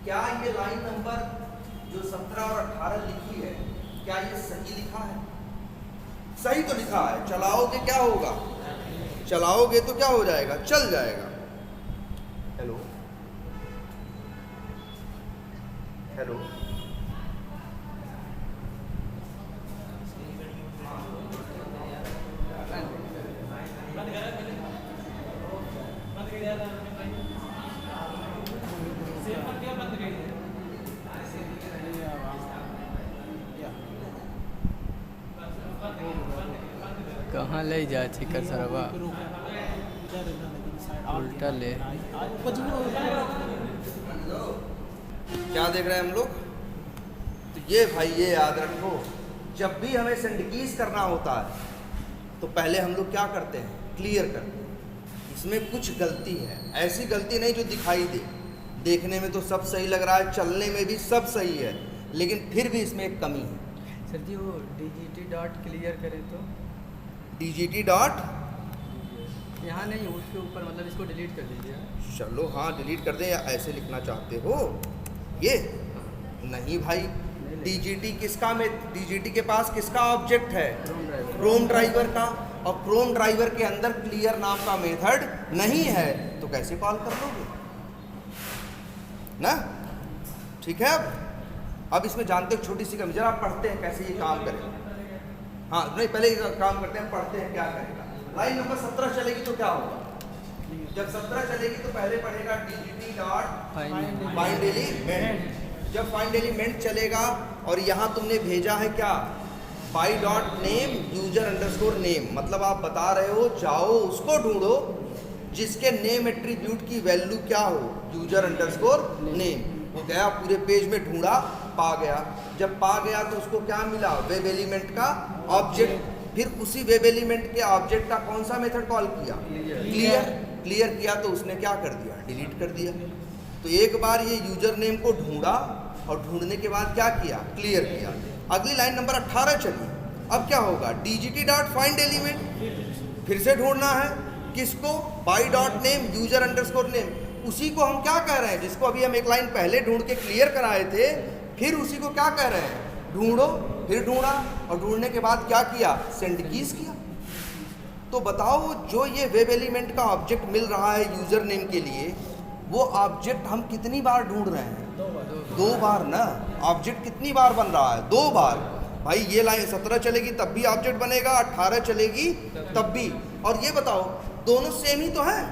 क्या ये लाइन नंबर जो 17 और 18 लिखी है, क्या ये सही लिखा है, सही तो लिखा है, चलाओगे क्या होगा, चलाओगे तो क्या हो जाएगा, चल जाएगा। हेलो हेलो, कहाँ ले जाए थी सरवा, उल्टा ले। क्या देख रहे हैं हम लोग, तो ये भाई ये याद रखो, जब भी हमें सेंड कीज करना होता है तो पहले हम लोग क्या करते हैं, क्लियर करते हैं। इसमें कुछ गलती है, ऐसी गलती नहीं जो दिखाई दे, देखने में तो सब सही लग रहा है, चलने में भी सब सही है, लेकिन फिर भी इसमें एक कमी है। सर जी वो DGT डॉट क्लियर करें तो, DGT डॉट यहाँ नहीं, उसके ऊपर, मतलब इसको डिलीट कर दीजिए। चलो हाँ डिलीट कर दें, या ऐसे लिखना चाहते हो ये, नहीं भाई, DGT किसका में, DGT के पास किसका ऑब्जेक्ट है, क्रोम ड्राइवर का, और क्रोम ड्राइवर के अंदर क्लियर नाम का मेथड नहीं है, तो कैसे कॉल कर लोगे ना। ठीक है, अब इसमें जानते हो छोटी सी कमी, जरा पढ़ते हैं कैसे ये काम करेगा। हाँ नहीं, पहले काम करते हैं, पढ़ते हैं क्या करेगा। लाइन नंबर 17 चलेगी तो क्या होगा, जब 17 चलेगी तो पहले पढ़ेगा DGT डॉट फाइंड एलिमेंट। जब फाइंड एलिमेंट चलेगा और यहाँ तुमने भेजा है क्या, by dot name user underscore name, मतलब आप बता रहे हो जाओ उसको ढूंढो जिसके नेम एट्रीब्यूट की वैल्यू क्या हो, यूजर अंडरस्कोर नेम। वो गया पूरे पेज में ढूंढा, पा गया, जब पा गया तो उसको क्या मिला, वेब एलिमेंट का ऑब्जेक्ट, फिर उसी वेब एलिमेंट के ऑब्जेक्ट का कौन सा मेथड कॉल किया, क्लियर किया, तो उसने क्या कर दिया, डिलीट कर दिया। तो एक बार ये यूजर नेम को ढूंढा और ढूंढने के बाद क्या किया, क्लियर किया। अगली लाइन नंबर 18 चली, अब क्या होगा, DGT डॉट फाइंड एलिमेंट, फिर से ढूंढना है किसको, by dot name user underscore name, उसी को हम क्या कह रहे हैं, जिसको अभी हम एक लाइन पहले ढूंढ के क्लियर कराए थे, फिर उसी को क्या कह रहे हैं, ढूंढो, फिर ढूंढा, और ढूंढने के बाद क्या किया, सेंड कीज किया। तो बताओ जो ये वेब एलिमेंट का ऑब्जेक्ट मिल रहा है यूजर नेम के लिए, वो ऑब्जेक्ट हम कितनी बार ढूंढ रहे हैं, 2 बार ना। ऑब्जेक्ट कितनी बार बन रहा है, 2 बार। भाई ये लाइन 17 चलेगी तब भी ऑब्जेक्ट बनेगा, 18 चलेगी तब भी। और ये बताओ दोनों सेम ही तो हैं,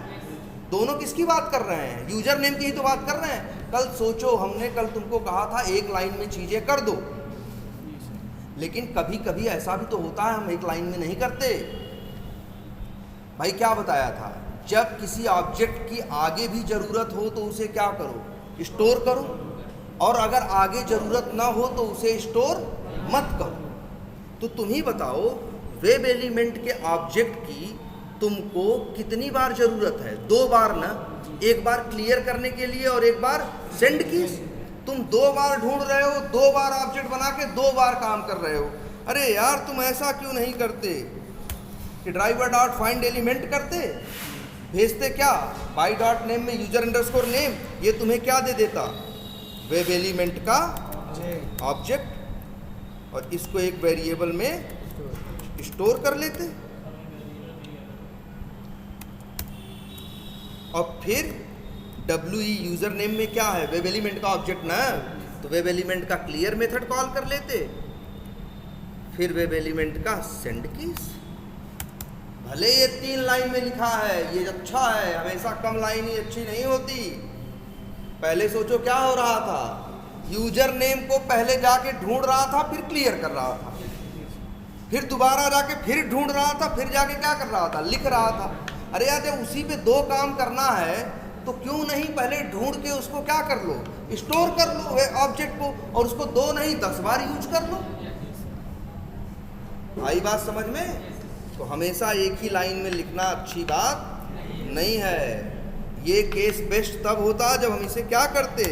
दोनों किसकी बात कर रहे हैं, यूजर नेम की ही तो बात कर रहे हैं। कल सोचो, हमने कल तुमको कहा था एक लाइन में चीजें कर दो, लेकिन कभी कभी ऐसा भी तो होता है हम एक लाइन में नहीं करते। भाई क्या बताया था, जब किसी ऑब्जेक्ट की आगे भी जरूरत हो तो उसे क्या करो, स्टोर करो, और अगर आगे जरूरत ना हो तो उसे स्टोर मत करो। तो तुम ही बताओ वेब एलिमेंट के ऑब्जेक्ट की तुमको कितनी बार जरूरत है, 2 बार ना, एक बार क्लियर करने के लिए और एक बार सेंड की। तुम 2 बार ढूंढ रहे हो, 2 बार ऑब्जेक्ट बना के 2 बार काम कर रहे हो। अरे यार तुम ऐसा क्यों नहीं करते कि ड्राइवर डॉट फाइंड एलिमेंट करते, भेजते क्या, बाई डॉट नेम में यूजर अंडरस्कोर नेम, ये तुम्हें क्या दे देता, वेब एलिमेंट का ऑब्जेक्ट, और इसको एक वेरिएबल में स्टोर कर लेते। और फिर WE यूजर नेम में क्या है, वेब एलिमेंट का ऑब्जेक्ट ना, तो वेब एलिमेंट का क्लियर मेथड कॉल कर लेते, फिर वेब एलिमेंट का सेंड कीज। भले ये 3 लाइन में लिखा है, ये अच्छा है, हमेशा कम लाइन ही अच्छी नहीं होती। पहले सोचो क्या हो रहा था, यूजर नेम को पहले जाके ढूंढ रहा था, फिर क्लियर कर रहा था, फिर दोबारा जाके फिर ढूंढ रहा था, फिर जाके क्या कर रहा था, लिख रहा था। अरे यार जब उसी पे 2 काम करना है तो क्यों नहीं पहले ढूंढ के उसको क्या कर लो, स्टोर कर लो ऑब्जेक्ट को, और उसको 2 नहीं 10 बार यूज कर लो। आई बात समझ में? तो हमेशा एक ही लाइन में लिखना अच्छी बात नहीं है। ये केस बेस्ट तब होता जब हम इसे क्या करते,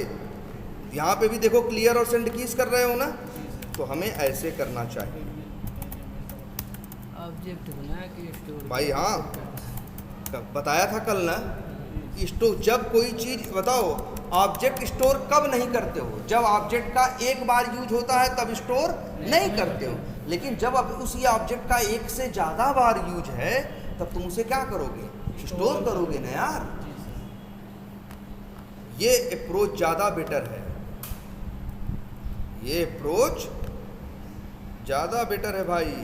यहाँ पे भी देखो क्लियर और सेंड कीज कर रहे हो ना, तो हमें ऐसे करना चाहिए ऑब्जेक्ट बना के स्टोर भाई। हाँ बताया था कल ना, स्टोर जब कोई चीज़ बताओ, ऑब्जेक्ट स्टोर कब नहीं करते हो, जब ऑब्जेक्ट का एक बार यूज होता है तब स्टोर नहीं करते हो। लेकिन जब अब उसी ऑब्जेक्ट का एक से ज़्यादा बार यूज है तब तुम उसे क्या करोगे, स्टोर करोगे ना यार। ये अप्रोच ज़्यादा बेटर है, ये अप्रोच ज़्यादा बेटर है भाई।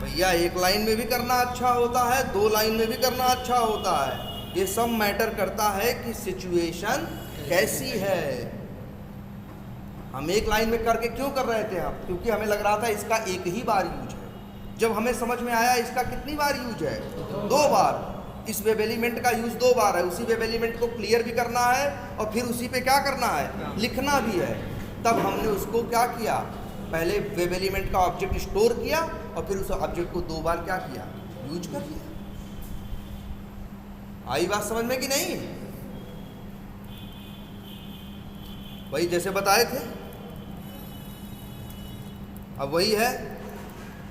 भैया एक लाइन में भी करना अच्छा होता है, 2 लाइन में भी करना अच्छा होता है। ये सब मैटर करता है कि सिचुएशन कैसी है। हम एक लाइन में करके क्यों कर रहे थे आप, क्योंकि हमें लग रहा था इसका एक ही बार यूज है। जब हमें समझ में आया इसका कितनी बार यूज है, 2 बार। इस वेब एलिमेंट का यूज 2 बार है, उसी वेब एलिमेंट को क्लियर भी करना है और फिर उसी पे क्या करना है, लिखना भी है। तब हमने उसको क्या किया, पहले वेब एलिमेंट का ऑब्जेक्ट स्टोर किया और फिर उस ऑब्जेक्ट को 2 बार क्या किया, यूज कर लिया। आई बात समझ में कि नहीं? वही जैसे बताए थे, अब वही है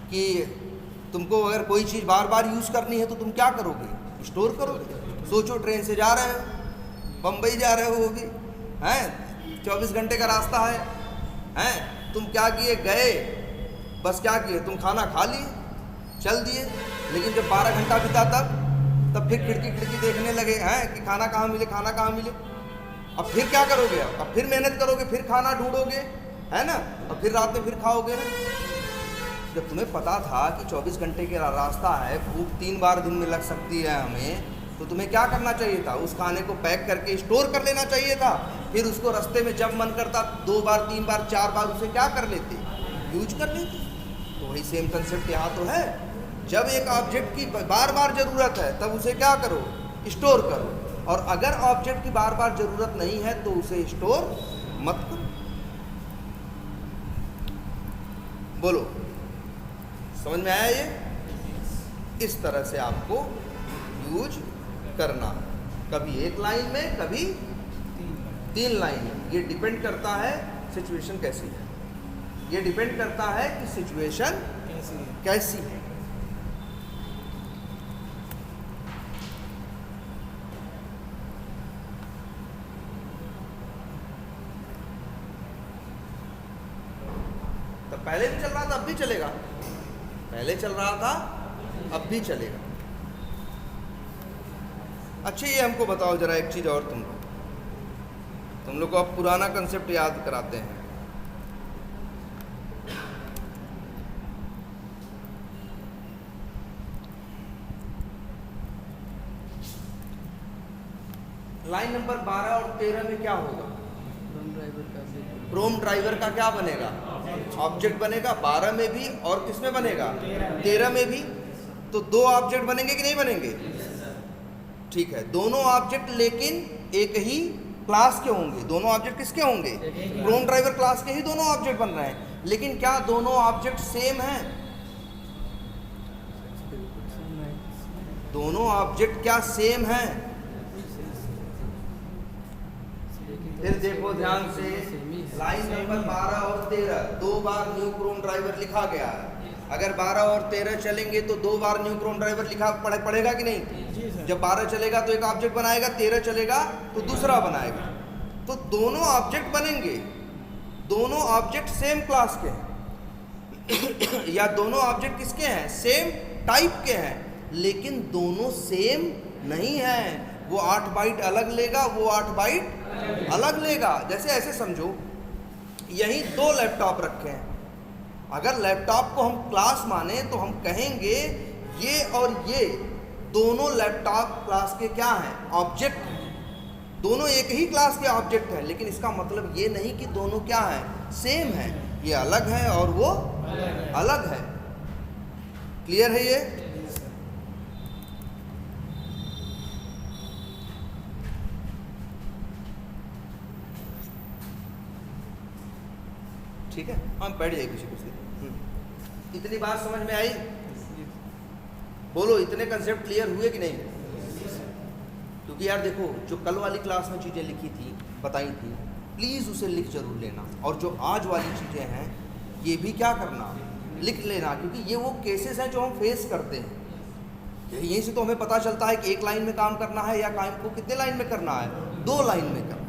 कि तुमको अगर कोई चीज़ बार बार यूज करनी है तो तुम क्या करोगे, स्टोर करोगे। सोचो ट्रेन से जा रहे हो, बम्बई जा रहे हो, वो भी हैं 24 घंटे का रास्ता है, तुम क्या किए, गए बस क्या किए, तुम खाना खा लिए, चल दिए। लेकिन जब 12 घंटा बीता तब फिर खिड़की देखने लगे हैं कि खाना कहाँ मिले, खाना कहाँ मिले। अब फिर क्या करोगे, अब फिर मेहनत करोगे, फिर खाना ढूंढोगे, है ना, और फिर रात में फिर खाओगे ना। जब तुम्हें पता था कि 24 घंटे का रास्ता है, भूख 3 बार दिन में लग सकती है हमें, तो तुम्हें क्या करना चाहिए था, उस खाने को पैक करके स्टोर कर लेना चाहिए था। फिर उसको रास्ते में जब मन करता 2 बार 3 बार 4 बार उसे क्या कर लेते, यूज कर लेते। तो वही सेम कंसेप्ट यहाँ तो है। जब एक ऑब्जेक्ट की बार बार ज़रूरत है तब उसे क्या करो, स्टोर करो, और अगर ऑब्जेक्ट की बार बार ज़रूरत नहीं है तो उसे स्टोर मत करो। बोलो समझ में आया? ये इस तरह से आपको यूज करना, कभी एक लाइन में कभी 3 लाइन में। ये डिपेंड करता है सिचुएशन कैसी है, ये डिपेंड करता है कि सिचुएशन कैसी है। तो पहले भी चल रहा था अब भी चलेगा, पहले चल रहा था अब भी चलेगा। अच्छा ये हमको बताओ जरा एक चीज़ और, तुम लोग को अब पुराना कंसेप्ट याद कराते हैं। लाइन नंबर 12 और 13 में क्या होगा, प्रोम ड्राइवर का क्या बनेगा, ऑब्जेक्ट बनेगा। 12 में भी और किस में बनेगा, 13 में भी। तो 2 ऑब्जेक्ट बनेंगे कि नहीं बनेंगे? ठीक है, दोनों ऑब्जेक्ट लेकिन एक ही क्लास के होंगे। दोनों ऑब्जेक्ट किसके होंगे, प्रोम ड्राइवर क्लास के ही दोनों ऑब्जेक्ट बन रहे हैं। लेकिन क्या दोनों ऑब्जेक्ट सेम हैं? दोनों ऑब्जेक्ट क्या सेम हैं? फिर देखो ध्यान से, लाइन नंबर 12 और 13 2 बार न्यू क्रोम ड्राइवर लिखा गया है। अगर 12 और 13 चलेंगे तो 2 बार न्यू क्रोम ड्राइवर लिखा पड़ेगा कि नहीं? जी सर। जब 12 चलेगा तो एक ऑब्जेक्ट बनाएगा, 13 चलेगा तो दूसरा बनाएगा। तो दोनों ऑब्जेक्ट बनेंगे, दोनों ऑब्जेक्ट सेम क्लास के हैं या दोनों ऑब्जेक्ट किसके हैं? सेम टाइप के हैं, लेकिन दोनों सेम नहीं हैं। वो 8 बाइट अलग लेगा, वो 8 बाइट अलग लेगा। जैसे ऐसे समझो, यहीं 2 लैपटॉप रखे हैं। अगर लैपटॉप को हम क्लास माने तो हम कहेंगे ये और ये दोनों लैपटॉप क्लास के क्या हैं? ऑब्जेक्ट हैं। दोनों एक ही क्लास के ऑब्जेक्ट हैं, लेकिन इसका मतलब ये नहीं कि दोनों क्या हैं? सेम हैं। ये अलग है और वो अलग है। क्लियर है ये? ठीक है, हम बैठ जाइए पीछे कुछ देर। इतनी बात समझ में आई? बोलो, इतने कंसेप्ट क्लियर हुए कि नहीं? क्योंकि यार देखो, जो कल वाली क्लास में चीज़ें लिखी थी, बताई थी, प्लीज़ उसे लिख जरूर लेना। और जो आज वाली चीज़ें हैं ये भी क्या करना? लिख लेना, क्योंकि ये वो केसेस हैं जो हम फेस करते हैं। यहीं से तो हमें पता चलता है कि एक लाइन में काम करना है या काम को कितने लाइन में करना है? 2 लाइन में करना।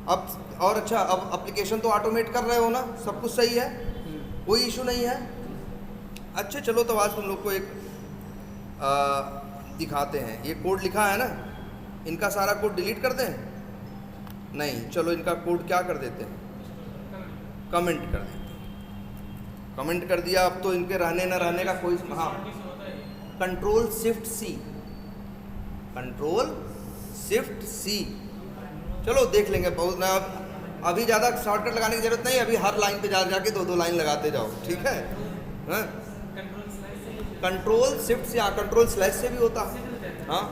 अब और अच्छा, अब एप्लीकेशन तो ऑटोमेट कर रहे हो ना, सब कुछ सही है, कोई इशू नहीं है? अच्छा चलो, तो आज तुम लोग को एक दिखाते हैं। ये कोड लिखा है ना, इनका सारा कोड डिलीट कर दें? नहीं, चलो इनका कोड क्या कर देते हैं? कमेंट कर देते हैं। कमेंट कर दिया, अब तो इनके रहने न रहने का कोई, हाँ, control shift C, control shift C. चलो देख लेंगे, बहुत ना, अभी ज़्यादा शॉर्टकट लगाने की जरूरत नहीं। अभी हर लाइन पे जाके 2-2 लाइन लगाते जाओ, ठीक है? कंट्रोल शिफ्ट से, कंट्रोल स्लैश से भी होता है। हाँ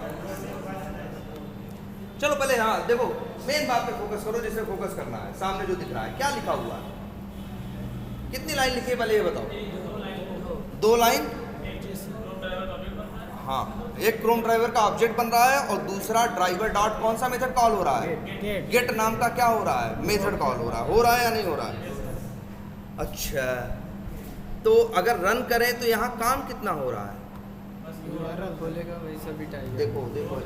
चलो पहले, हाँ देखो, मेन बात पे फोकस करो, जिससे फोकस करना है। सामने जो दिख रहा है, क्या लिखा हुआ है? कितनी लाइन लिखी है पहले ये बताओ? 2 लाइन। हाँ, एक क्रोम ड्राइवर का ऑब्जेक्ट बन रहा है और दूसरा ड्राइवर डॉट कौन सा मेथड कॉल हो रहा है? गेट नाम का क्या हो रहा है? मेथड कॉल हो रहा है या नहीं हो रहा है? अच्छा, तो अगर रन करें तो यहाँ काम कितना हो रहा है? URL बोलेगा वही सभी टाइप। देखो देखो,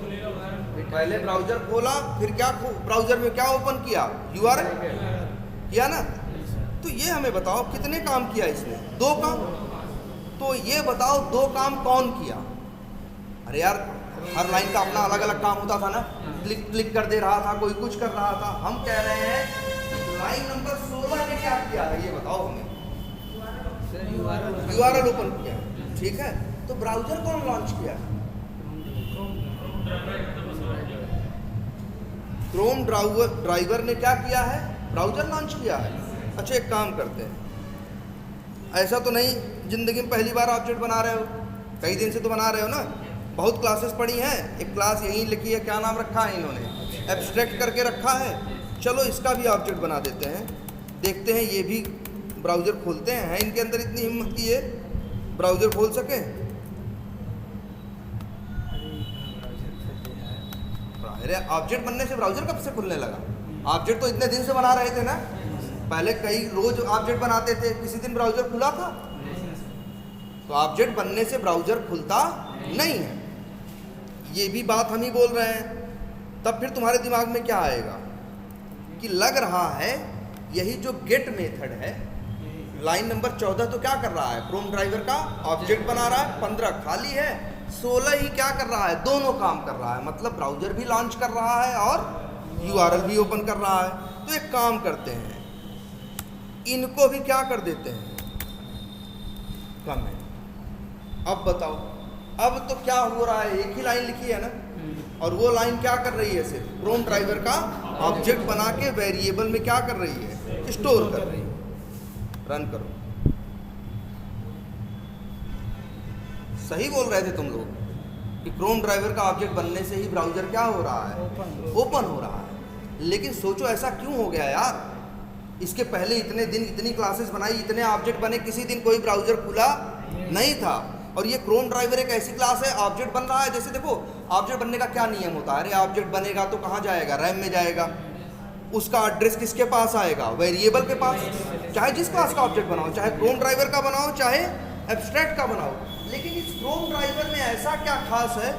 पहले ब्राउजर खोला, फिर क्या ब्राउजर में क्या ओपन किया? URL किया ना। तो ये हमें बताओ कितने काम किया इसने? 2 काम। तो ये बताओ 2 काम कौन किया? अरे यार, हर लाइन का अपना अलग अलग काम होता था ना। क्लिक कर दे रहा था, कोई कुछ कर रहा था। हम कह रहे हैं लाइन नंबर 16 ने क्या किया है, ये बताओ हमें। URL ओपन किया, ठीक है? तो ब्राउजर कौन लॉन्च किया? क्रोम ड्राइवर ने क्या किया है? ब्राउजर लॉन्च किया है। अच्छा, एक काम करते हैं, ऐसा तो नहीं जिंदगी में पहली बार ऑब्जेक्ट बना रहे हो, कई दिन से तो बना रहे हो ना। बहुत क्लासेस पढ़ी हैं। एक क्लास यहीं लिखी है, क्या नाम रखा है इन्होंने? एब्स्ट्रैक्ट करके रखा है। चलो इसका भी ऑब्जेक्ट बना देते हैं, देखते हैं ये भी ब्राउज़र खोलते हैं। इनके अंदर इतनी हिम्मत की ये ब्राउज़र खोल सके? अरे ऑब्जेक्ट बनने से ब्राउज़र कब से खुलने लगा? ऑब्जेक्ट तो इतने दिन से बना रहे थे ना। पहले कई रोज ऑब्जेक्ट बनाते थे, किसी दिन ब्राउज़र खुला था? तो ऑब्जेक्ट बनने से ब्राउज़र खुलता नहीं है। ये भी बात हम ही बोल रहे हैं। तब फिर तुम्हारे दिमाग में क्या आएगा कि लग रहा है यही जो गेट मेथड है, लाइन नंबर 14 तो क्या कर रहा है? क्रोम ड्राइवर का ऑब्जेक्ट बना रहा है। 15 खाली है, 16 ही क्या कर रहा है? दोनों काम कर रहा है। मतलब ब्राउज़र भी लॉन्च कर रहा है और URL भी ओपन कर रहा है। तो एक काम करते हैं, इनको भी क्या कर देते हैं? कमेंट। अब बताओ, अब तो क्या हो रहा है? एक ही लाइन लिखी है ना, और वो लाइन क्या कर रही है? सिर्फ क्रोम ड्राइवर का ऑब्जेक्ट बना के वेरिएबल में क्या कर रही है? स्टोर कर रही है। रन करो। सही बोल रहे थे तुम लोग कि क्रोम ड्राइवर का ऑब्जेक्ट बनने से ही ब्राउज़र क्या हो रहा है? ओपन हो रहा है। लेकिन सोचो ऐसा क्यों हो गया यार? इसके पहले इतने दिन इतनी क्लासेस बनाई, इतने ऑब्जेक्ट बने, किसी दिन कोई ब्राउज़र खुला नहीं था। और ये क्रोम ड्राइवर एक ऐसी क्लास है, ऑब्जेक्ट बन रहा है। जैसे देखो, ऑब्जेक्ट बनने का क्या नियम होता है? अरे ऑब्जेक्ट बनेगा तो कहाँ जाएगा? रैम में जाएगा। उसका एड्रेस किसके पास आएगा? वेरिएबल के पास। चाहे जिस क्लास का ऑब्जेक्ट बनाओ, चाहे क्रोम ड्राइवर का बनाओ, चाहे एब्स्ट्रैक्ट का बनाओ। लेकिन इस क्रोम ड्राइवर में ऐसा क्या खास है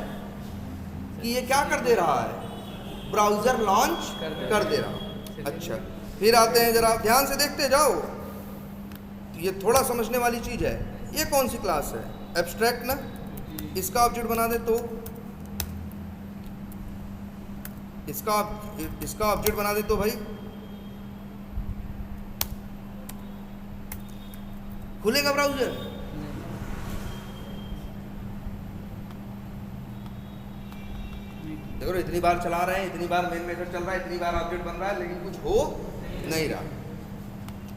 कि ये क्या कर दे रहा है, ब्राउज़र लॉन्च कर दे रहा। अच्छा, फिर आते हैं, ज़रा ध्यान से देखते जाओ, तो ये थोड़ा समझने वाली चीज़ है। ये कौन सी क्लास है, एब्स्ट्रैक्ट ना, इसका ऑब्जेक्ट बना दे तो इसका ऑब्जेक्ट बना दे तो भाई खुलेगा ब्राउज़र? देखो इतनी बार चला रहे हैं, इतनी बार मेन मेथड चल रहा है, इतनी बार ऑब्जेक्ट बन रहा है, लेकिन कुछ हो नहीं रहा।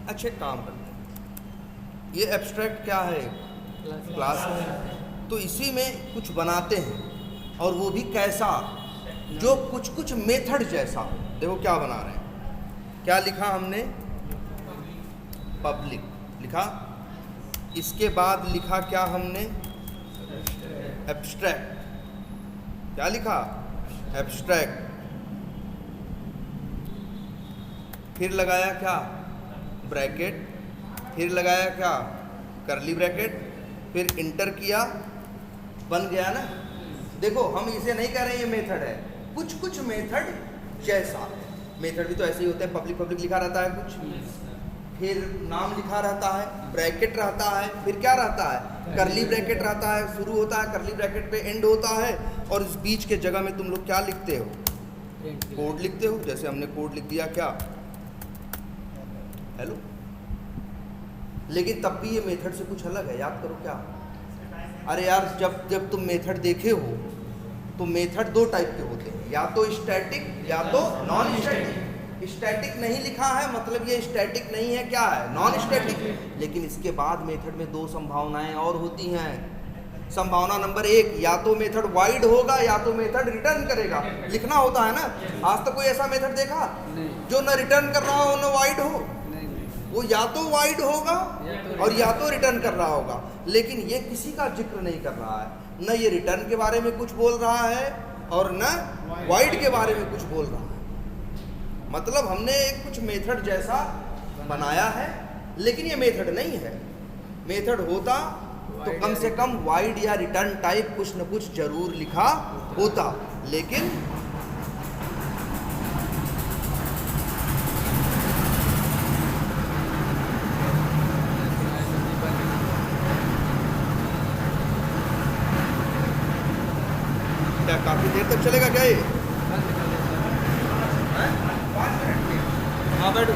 अच्छे काम करते हैं। ये एब्स्ट्रैक्ट क्या है, क्लास है। तो इसी में कुछ बनाते हैं, और वो भी कैसा, जो कुछ मेथड जैसा। देखो क्या बना रहे हैं, क्या लिखा हमने, पब्लिक लिखा, इसके बाद लिखा क्या हमने, एब्स्ट्रैक्ट। क्या लिखा, एब्स्ट्रैक्ट। फिर लगाया क्या, ब्रैकेट, फिर लगाया क्या, करली ब्रैकेट, फिर इंटर किया, बन गया ना। देखो हम इसे नहीं कह रहे ये मेथड है, कुछ मेथड जैसा। मेथड भी तो ऐसे ही होते हैं, पब्लिक लिखा रहता है कुछ, फिर नाम लिखा रहता है, ब्रैकेट रहता है, फिर क्या रहता है, करली ब्रैकेट रहता है, शुरू होता है करली ब्रैकेट पे, एंड होता है। और इस बीच के जगह में तुम लोग क्या लिखते हो, कोड लिखते हो। जैसे हमने कोड लिख दिया क्या, हेलो। लेकिन तब भी ये मेथड से कुछ अलग है, याद करो क्या। अरे यार, जब तुम मेथड देखे हो तो मेथड दो टाइप के होते हैं, या तो स्टैटिक या तो नॉन स्टैटिक। स्टैटिक नहीं लिखा है मतलब ये स्टैटिक नहीं है, क्या है, नॉन स्टैटिक। लेकिन इसके बाद मेथड में दो संभावनाएं और होती हैं। संभावना नंबर 1, या तो मेथड वाइड होगा या तो मेथड रिटर्न करेगा। लिखना होता है ना। आज तक कोई ऐसा मेथड देखा जो न रिटर्न कर रहा हो न वाइड हो? वो या तो वाइड होगा और या तो रिटर्न कर रहा होगा। लेकिन ये किसी का जिक्र नहीं कर रहा है, न ये रिटर्न के बारे में कुछ बोल रहा है और न वाइड के बारे में कुछ बोल रहा है। मतलब हमने एक कुछ मेथड जैसा बनाया है, लेकिन ये मेथड नहीं है। मेथड होता तो कम से कम वाइड या रिटर्न टाइप कुछ न कुछ जरूर लिखा होता। लेकिन क्या काफी देर तक चलेगा क्या ये? 5 मिनट में। हाँ बैठो।